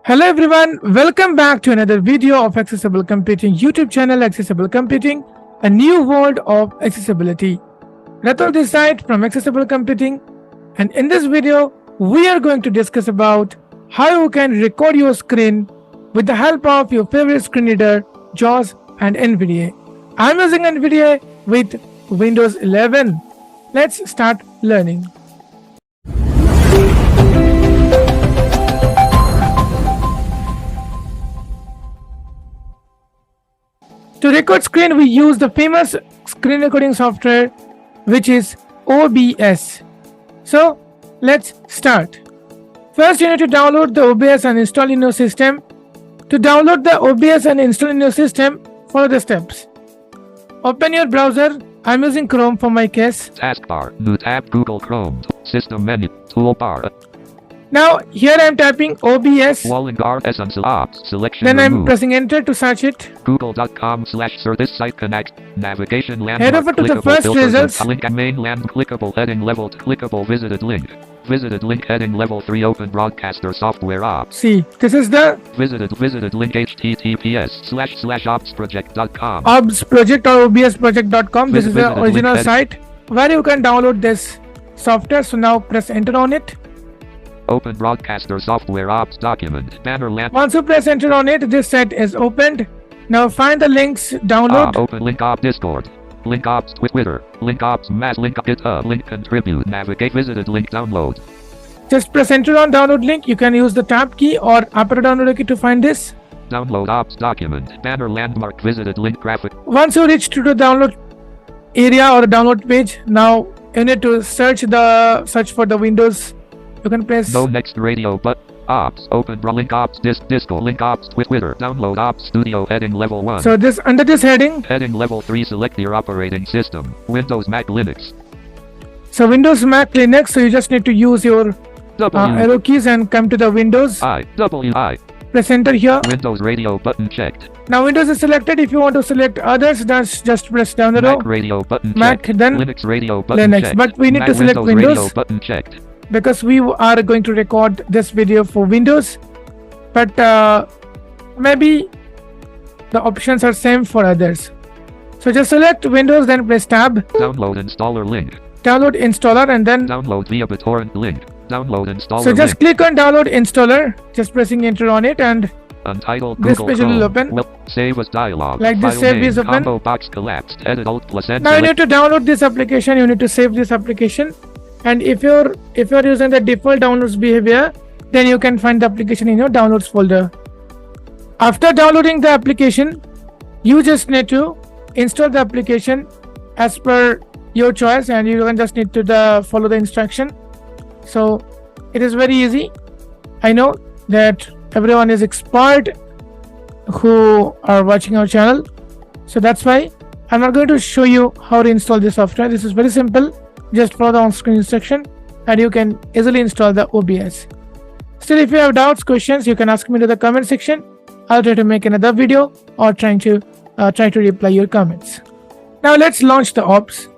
Hello everyone, welcome back to another video of Accessible Computing YouTube channel Accessible Computing, a new world of accessibility. Ratul this side from Accessible Computing, and in this video we are going to discuss about how you can record your screen with the help of your favorite screen reader JAWS and NVDA. I'm using NVDA with Windows 11. Let's start learning. To record screen, we use the famous screen recording software, which is OBS. So let's start. First, you need to download the OBS and install in your system. To download the OBS and install in your system, follow the steps. Open your browser. I'm using Chrome for my case. Taskbar, new tab, Google Chrome, system menu, toolbar. Now here I'm typing OBS. Wallengar Essential Ops, selection Then I'm removed. pressing enter to search it. Google.com/search this site connect. Navigation landmark. Head over to the clickable first filters, results. Link and main land clickable heading level clickable visited link. Visited link heading level 3 open broadcaster software ops. See, this is the Visited link https://opsproject.com. OBS project or obsproject.com. This is the Visited original link site where you can download this software. So now press enter on it. Open broadcaster software ops document. Banner land. Once you press enter on it, this set is opened. Now find the links, download. Open link op Discord. Link ops Twitter. Link ops mass link GitHub. Link contribute. Navigate visited link download. Just press enter on download link. You can use the tab key or upper download key to find this. Download ops document. Banner landmark visited link graphic. Once you reach to the download area or the download page, now you need to search for the Windows. You can press No next radio but ops. Open link ops Disco. Link ops Twitter. Download ops Studio heading level 1. So this under this heading. Heading level 3 select your operating system. Windows Mac Linux. So Windows Mac Linux. So you just need to use your arrow keys and come to the Windows. WI. Press enter here. Windows radio button checked. Now Windows is selected. If you want to select others, that's just press down the row. Mac radio button Mac, checked. then Linux radio button Linux. checked. But we need Mac to select Radio Windows button checked. because we are going to record this video for Windows. But maybe the options are same for others. So just select Windows, then press tab. Download installer link. Download installer and then. Download via BitTorrent link. Download installer So just link. click on download installer. Just pressing enter on it and Untitled this Google page will Chrome. open. Well, save as dialog. Like this File save name, is open. Combo box collapsed. Edit Alt plus N. Now you need to download this application. You need to save this application. And if you're using the default downloads behavior, then you can find the application in your downloads folder. After downloading the application, you just need to install the application as per your choice, and you can just need to follow the instruction. So it is very easy. I know that everyone is expert who are watching our channel, so that's why I'm not going to show you how to install this software. This is very simple. Just follow the on-screen instruction and you can easily install the OBS. Still, if you have doubts, questions, you can ask me to the comment section. I'll try to make another video or try to reply your comments. Now let's launch the ops.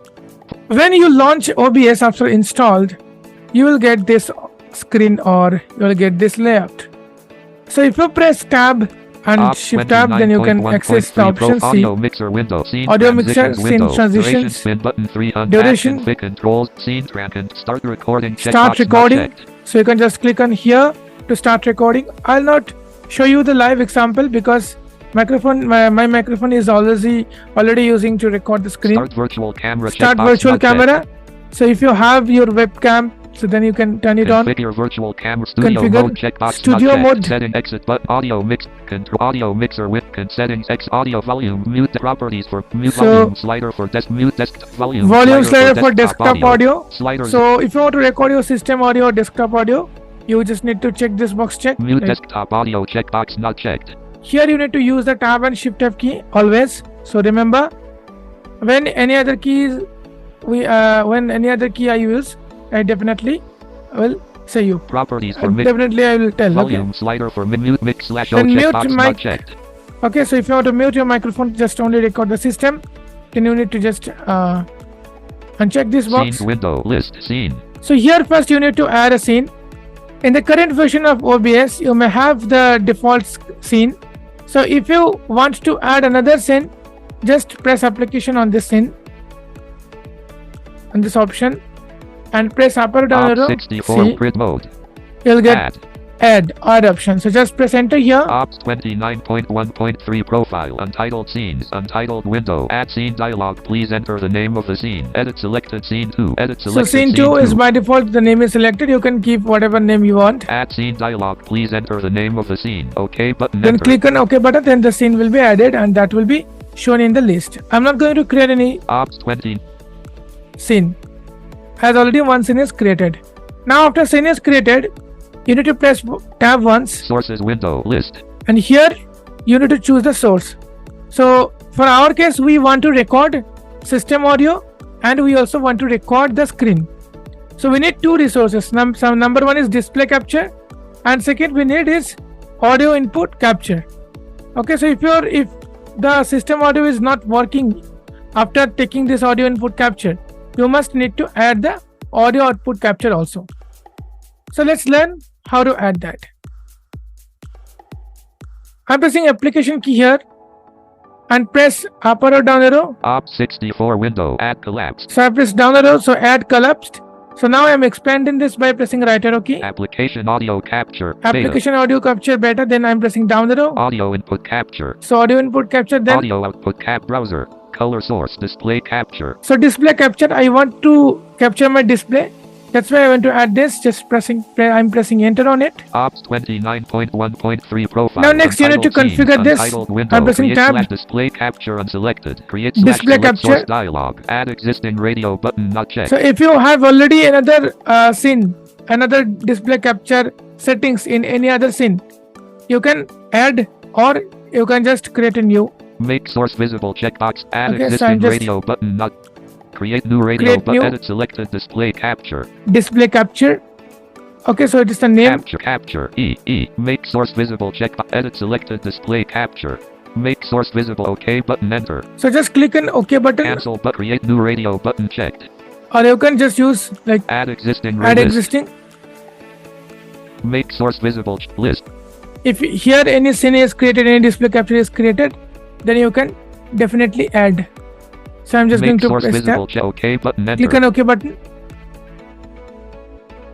When you launch OBS after installed, you will get this screen or you will get this layout. So if you press tab and shift tab, then you can access the options. See audio mixer window, scene audio mixer, transitions scene window, transitions, duration spin button 3 duration, unpacked, quick controls, scene track and start recording. start checkbox not recording. checked. So you can just click on here to start recording. I'll not show you the live example because my microphone is already using to record the screen. Start virtual camera. Start checkbox virtual not camera. So if you have your webcam, so then you can turn it on. Configure virtual camera studio Configure mode checkbox studio not checked. mode. Setting exit but audio mix control audio mixer with settings X audio volume mute properties for mute So, volume slider for mute desktop volume slider for desktop audio. slider So if you want to record your system audio or desktop audio, you just need to check this box check. mute Like, desktop audio checkbox not checked. here you need to use the tab and shift F key always. So remember, when any other key I use, I definitely will say you. Properties for mix Definitely I will tell. volume Okay. slider for mute mix slash O Then mute checkbox mic. not checked. Okay, so if you want to mute your microphone, just only record the system. Then you need to just uncheck this box. Scene window list scene. So here first you need to add a scene. In the current version of OBS, you may have the default scene. So if you want to add another scene, just press application on this scene, on this option, and press up or down arrow. 64 grid mode. You'll get add option. So just press enter here. Ops 29.1.3 profile. Untitled scenes. Untitled window. Add scene dialog. Please enter the name of the scene. Edit selected scene 2. Edit selected so scene 2 is by default, the name is selected. You can keep whatever name you want. Add scene dialog. Please enter the name of the scene. OK button. Then enter. click on OK button. Then the scene will be added and that will be shown in the list. I'm not going to create any Ops 20 scene, as already one scene is created. Now after scene is created, you need to press tab once. Sources window list. And here you need to choose the source. So for our case, we want to record system audio and we also want to record the screen. So we need two resources. Number one is display capture and second we need is audio input capture. Okay, so if the system audio is not working after taking this audio input capture, you must need to add the audio output capture also. So let's learn how to add that. I'm pressing application key here and press up or down arrow. Ops 64 window. Add collapsed. So I press down arrow, so add collapsed. So now I am expanding this by pressing right arrow key. Application audio capture. Application audio capture beta. Then I'm pressing down arrow. Audio input capture. So audio input capture. Then audio output cap browser. Color source display capture. So display capture. I want to capture my display. That's why I want to add this. Just I'm pressing enter on it. Ops 29.1.3 profile. Now next you need to configure this. I'm pressing tab. Display capture unselected. Create display capture source dialog. Add existing radio button not checked. So if you have already another scene, another display capture settings in any other scene, you can add or you can just create a new. Make source visible checkbox. Add existing radio button not. Create new radio button. Edit selected display capture. Display capture. Okay, so it is the name. Capture. Make source visible checkbox. Edit selected display capture. Make source visible. OK button. Enter. So just click on OK button. Cancel but create new radio button checked. Or you can just use like add existing. Add existing. Make source visible list. If here any scene is created, any display capture is created, then you can definitely add. So I'm just going to press tab. OK button. Enter. Click on OK button.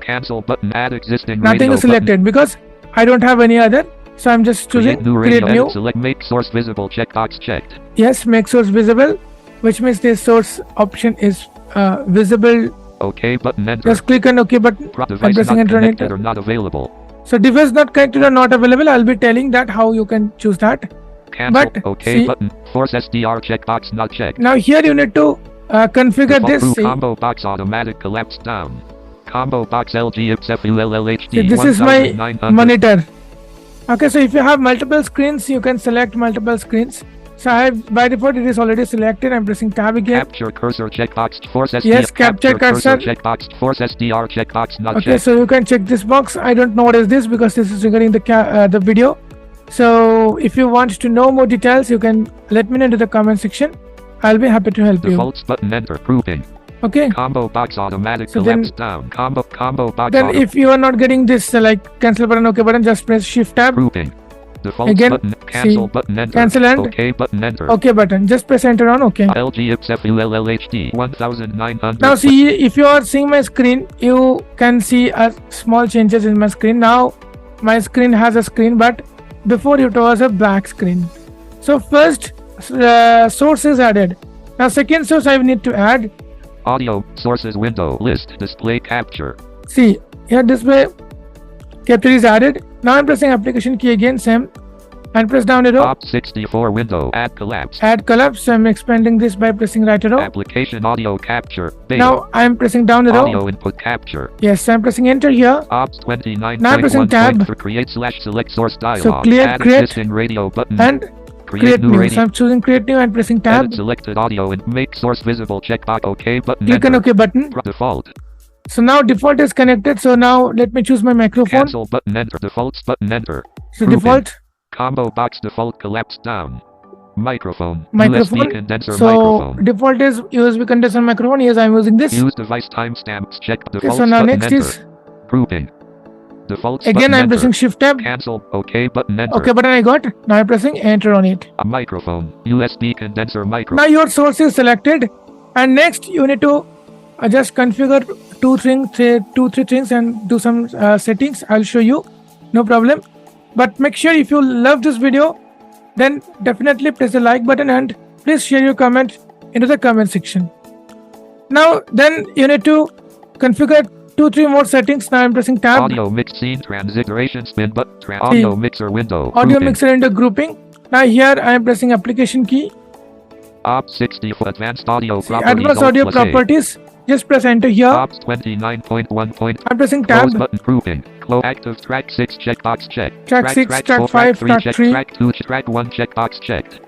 Cancel button. Add existing. Nothing is selected because I don't have any other. So I'm just choosing create new. Select make source visible checkbox checked. Yes, make source visible, which means this source option is visible. OK button. Enter. Just click on OK button. I'm pressing enter on it. Or not available. So device not connected or not available. I'll be telling that how you can choose that. Cancel. But OK button. Force SDR checkbox not checked. Now here you need to configure this. Combo box automatic collapse down. Combo box LG XFULLHD. So this is my monitor. Okay, so if you have multiple screens, you can select multiple screens. So I have by default it is already selected. I'm pressing tab again. Capture cursor checkbox. Force SDR. Yes, capture cursor checkbox. Force SDR checkbox not checked. Okay, so you can check this box. I don't know what is this because this is regarding the video. So if you want to know more details, you can let me know in the comment section. I'll be happy to help you. Defaults button enter grouping. Okay. Combo box automatic collapse down. Combo box. Then if you are not getting this like cancel button, OK button, just press shift tab. Grouping. Defaults again, button. Cancel button enter. Cancel and OK button enter. OK button. Just press enter on OK. LG XFULLHD 1900. Now see, if you are seeing my screen, you can see small changes in my screen. Now my screen has a screen, but before it was a black screen. So first source is added. Now second source I need to add. Audio sources window list display capture. See here display capture is added. Now I'm pressing application key again same and press down arrow. Ops 64 window add collapse. Add collapse. So I'm expanding this by pressing right arrow. Application audio capture. Beta. Now I'm pressing down arrow. Audio input capture. Yes, so I'm pressing enter here. Ops 29. Now I'm pressing tab. For create / select source dialog. So create existing radio button and create new. Radio. So I'm choosing create new and pressing tab. Edit selected audio and make source visible checkbox. OK button. Click on OK button. Default. So now default is connected. So now let me choose my microphone. Cancel button enter. Defaults button enter. So default. Combo box default collapse down. Microphone. Microphone. USB condenser so microphone. Default is USB condenser microphone. Yes, I'm using this. Use device timestamps check. Okay, so now next enter. is grouping. Defaults Again, button, I'm enter. pressing Shift Tab. Cancel. OK button. Enter. OK button I got. Now I'm pressing Enter on it. A microphone. USB condenser microphone. Now your source is selected, and next you need to just configure two, three things and do some settings. I'll show you. No problem. But make sure if you love this video, then definitely press the like button and please share your comment into the comment section. Now then you need to configure 2-3 more settings. Now I'm pressing Tab. Audio mix scene transliteration spin button. Audio mixer window. Audio Grouping. mixer into grouping. Now here I am pressing application key. Ops 60 for advanced audio See, properties. advanced Alt audio plus A. properties. Just press enter here. Ops 29.1. I'm pressing Close Tab. button grouping. Close active track 6 checkbox checked. Track 6, track 4, 5, 3 track checked. 3. Track 2 track 1 checkbox checked.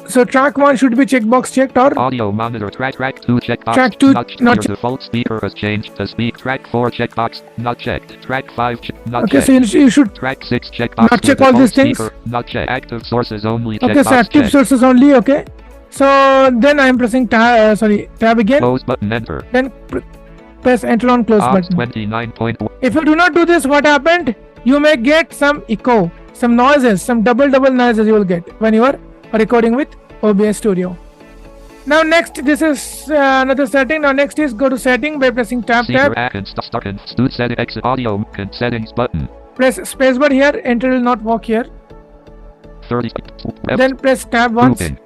So track 1 should be checkbox checked, or Audio monitor track 2 checkbox. Track 2 not not your default speaker has changed to speak. Track 4 checkbox not checked. Track 5 not okay. checked. So you should Track 6 checkbox. not check your all these default things. speaker, not checked. Active sources only. okay. So checkbox active checked. sources only. Okay. So then I am pressing tab. Tab again. Close button enter. Then press enter on close Ops button. 29.1. If you do not do this, what happened? You may get some echo, some noises, some double noises you will get when you are recording with OBS Studio. Now next, this is another setting. Now next is go to setting by pressing tab. Start and setting exit audio settings button. Press spacebar here. Enter will not work here. 30. Then press tab once. Grouping.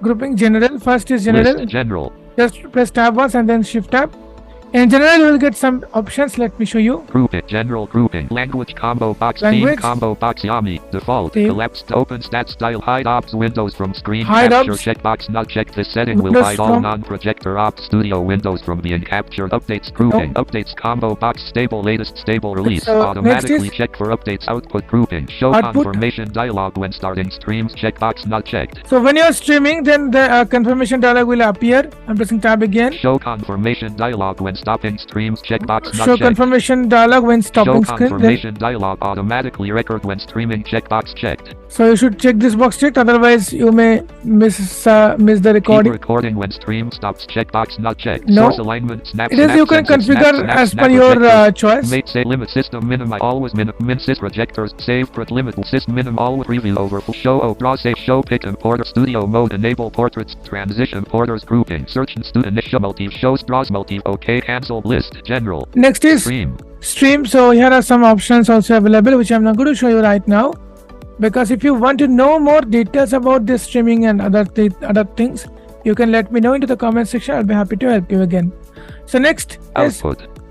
Grouping general. First is general. List general. Just press tab once and then shift tab. In general, you will get some options. Let me show you. Grouping. General grouping. Language combo box. Theme Language. combo box. Yami. Default. Theme. Collapsed. Open stat style. Hide ops windows from screen Hide capture. ops. Checkbox not checked. This setting will Windows hide all from- non-projector ops studio windows from being captured. Updates. Grouping. Updates combo box. Stable. Latest stable release. So, Automatically next is- check for updates. Output grouping. Show Output. confirmation dialog when starting streams. Checkbox not checked. So when you are streaming, then the confirmation dialog will appear. I'm pressing tab again. Show confirmation dialog when stopping streams. Checkbox not Show checked. confirmation dialog when stopping Show screen. Then, confirmation dialog automatically record when streaming. Checkbox checked. so you should check this box checked. Otherwise, you may miss the Keep recording. recording when stream stops. Checkbox not checked. No. Source alignment. Snap. It is you can configure as per your choice. Mate say limit system minimize always min sys projectors save put limit sys minim always review over show draw save show pick importer studio mode enable portraits transition porters grouping search and initial multi shows draws multi OK cancel list general Next is stream. So here are some options also available, which I'm not going to show you right now, because if you want to know more details about this streaming and other things, you can let me know into the comment section. I'll be happy to help you again. So next is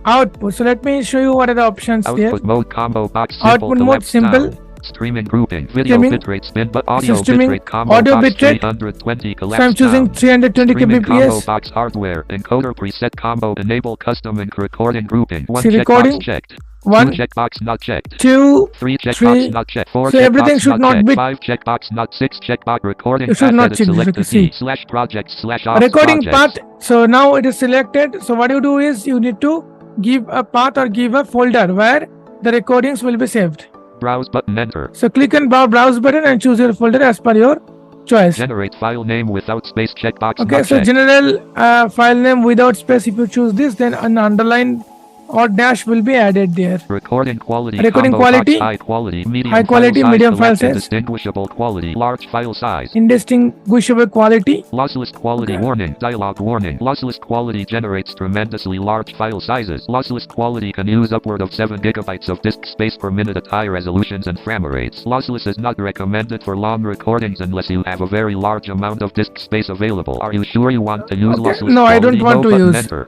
output. So let me show you what are the options there. Output mode combo box simple Output mode simple. Streaming grouping video Streaming. bitrate spin but audio Streaming. bitrate combo Audio box bitrate. 320 So collapse I'm choosing down. 320 Streaming combo kbps. box hardware encoder preset combo enable custom and recording grouping. One See, recording. checkbox checked. 1, Two checkbox not checked. 2, 3 checkbox 3. not checked. 4 So everything checkbox should not checked. be- 5 checkbox not 6 checkbox recording You should path not edit check this, selected okay, see. /projects /ops recording projects. path. So now it is selected. So what you do is you need to give a path or give a folder where the recordings will be saved. Browse button enter. So click on browse button and choose your folder as per your choice. Generate file name without space checkbox Okay, not so checked. general file name without space. If you choose this, then an underline or dash will be added there. Recording quality. Recording combo box, quality. high quality. Medium High quality, file medium size, file select size. indistinguishable quality. Large file size. Indistinguishable quality. Lossless quality Okay. warning. Dialog warning. Lossless quality generates tremendously large file sizes. Lossless quality can use upward of 7 GB of disk space per minute at high resolutions and frame rates. Lossless is not recommended for long recordings unless you have a very large amount of disk space available. Are you sure you want to use Okay. lossless No, I quality? don't want to button, use. Enter.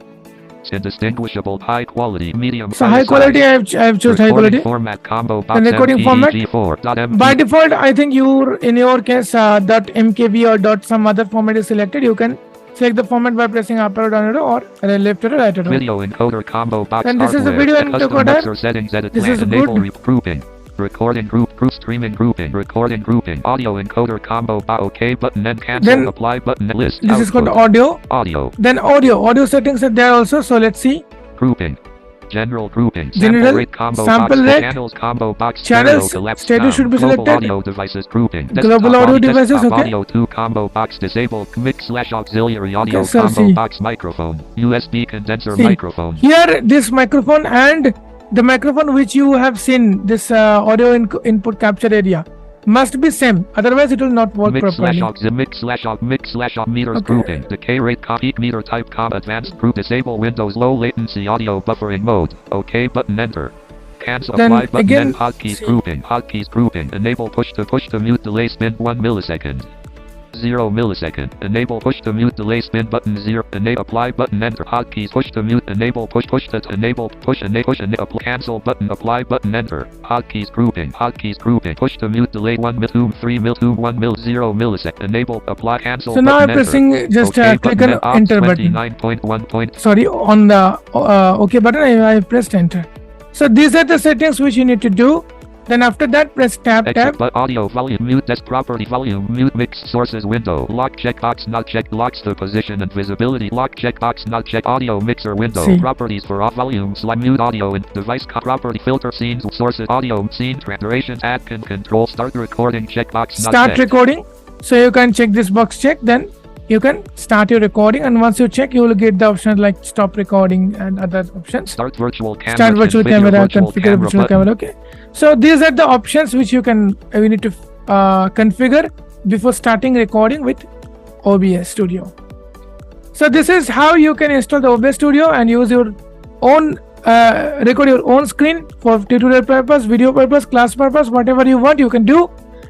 Indistinguishable high quality medium So file high quality, size. I have chosen high Recording quality. format combo box And recording format? MPEG4.mp. By default, I think in your case, .mkv or some other format is selected. You can select the format by pressing up or down arrow or left arrow, right arrow. Video encoder combo box And this is the hardware. video Custom encoder. mixer settings edit This plan is enable good. grouping. Recording group streaming grouping recording grouping audio encoder combo OK button and cancel Then apply button list. This is called output. audio. Audio Then audio settings are there also. So let's see. grouping. General grouping. General, Sample rate combo sample box. rate. Channels combo box. Channels, stereo collapse stereo down. should be Global selected. audio devices grouping. Global Desktop audio devices, desktop okay. Audio 2 combo box disabled. Mix/auxiliary audio Okay, so combo see. box microphone. USB condenser See. microphone. Here, this microphone and the microphone which you have seen, this audio input capture area, must be same, otherwise it will not work properly. Mix/og meters Okay. grouping. Decay rate peak meter type advanced group disable Windows low latency audio buffering mode. OK button enter. Cancel Then apply button again, end hotkeys grouping. Enable push to mute delay spin 1 millisecond. 0 millisecond. Enable push to mute delay spin button 0. Enable apply button enter. Hotkeys push to mute. Enable push to enable push apply cancel button apply button enter. Hotkeys grouping. Push to mute delay 1 mil 2 3 mil 2 1 mil 0 millisecond. Enable apply cancel. So now I'm button pressing enter. just OK click button on enter button. 29.1. Sorry, on the OK button I pressed enter. So these are the settings which you need to do. Then after that press tab. But audio volume mute desk property volume mute mixed sources window lock checkbox not checked locks the position and visibility lock checkbox not checked audio mixer window properties for off volume slide mute audio and device property filter scenes sources audio scene durations add can control start recording checkbox not start checked. Recording. So you can check this box check, then you can start your recording, and once you check you will get the options like stop recording and other options. Start virtual camera, configure virtual camera. Okay, so these are the options which you need to configure before starting recording with OBS Studio. So this is how you can install the OBS Studio and use your own record your own screen for tutorial purpose, video purpose, class purpose, whatever you want you can do.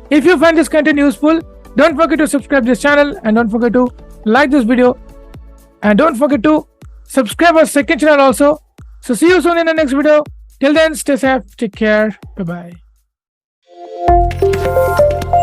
If you find this content useful, don't forget to subscribe this channel, and don't forget to like this video, and don't forget to subscribe our second channel also. So see you soon in the next video. Till then, stay safe, take care, bye bye.